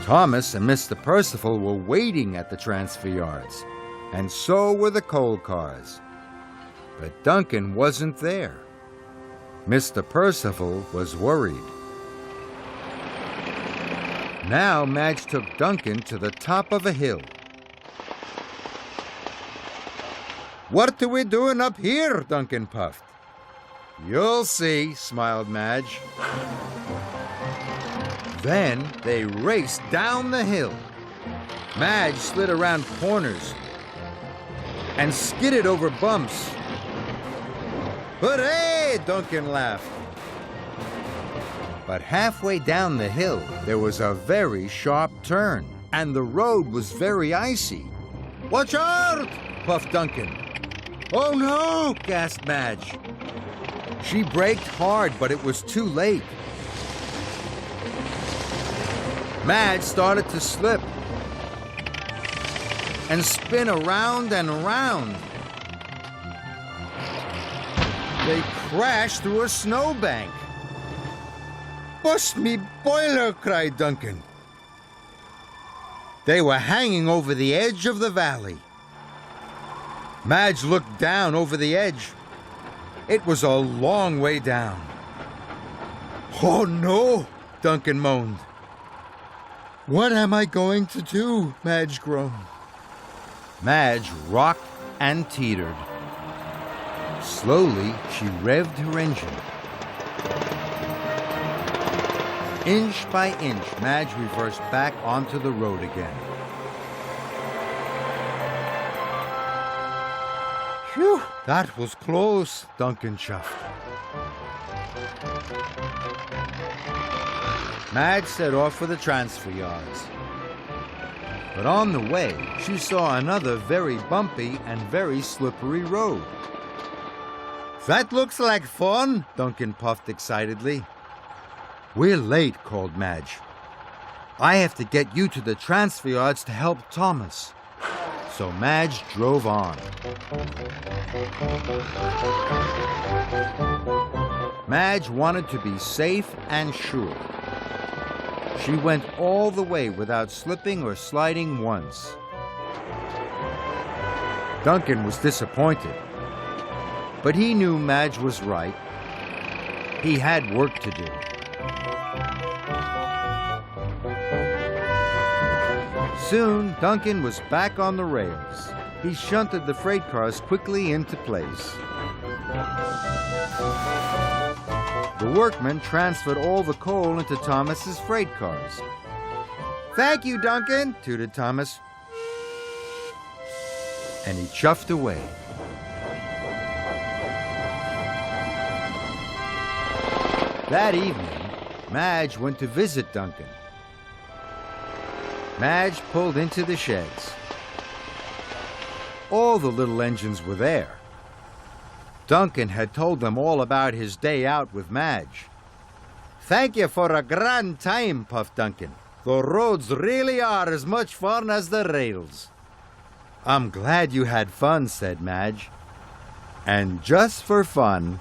Thomas and Mr. Percival were waiting at the transfer yards, and so were the coal cars. But Duncan wasn't there. Mr. Percival was worried. Now Madge took Duncan to the top of a hill. "What are we doing up here?" Duncan puffed. "You'll see," smiled Madge. Then they raced down the hill. Madge slid around corners and skidded over bumps. "Hooray!" Duncan laughed. But halfway down the hill, there was a very sharp turn, and the road was very icy. "Watch out!" puffed Duncan. "Oh no!" gasped Madge. She braked hard, but it was too late. Madge started to slip and spin around and around. They crashed through a snowbank. "Bust me boiler!" cried Duncan. They were hanging over the edge of the valley. Madge looked down over the edge. It was a long way down. "Oh no!" Duncan moaned. "What am I going to do?" Madge groaned. Madge rocked and teetered. Slowly, she revved her engine. Inch by inch, Madge reversed back onto the road again. "Phew, that was close," Duncan chuffed. Madge set off for the transfer yards. But on the way, she saw another very bumpy and very slippery road. "That looks like fun," Duncan puffed excitedly. "We're late," called Madge. "I have to get you to the transfer yards to help Thomas." So Madge drove on. Madge wanted to be safe and sure. She went all the way without slipping or sliding once. Duncan was disappointed, but he knew Madge was right. He had work to do. Soon, Duncan was back on the rails. He shunted the freight cars quickly into place. The workmen transferred all the coal into Thomas's freight cars. "Thank you, Duncan," tooted Thomas. And he chuffed away. That evening, Madge went to visit Duncan. Madge pulled into the sheds. All the little engines were there. Duncan had told them all about his day out with Madge. "Thank you for a grand time," puffed Duncan. "The roads really are as much fun as the rails." "I'm glad you had fun," said Madge. And just for fun,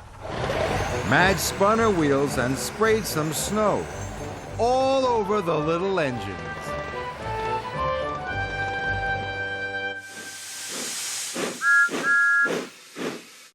Madge spun her wheels and sprayed some snow all over the little engines.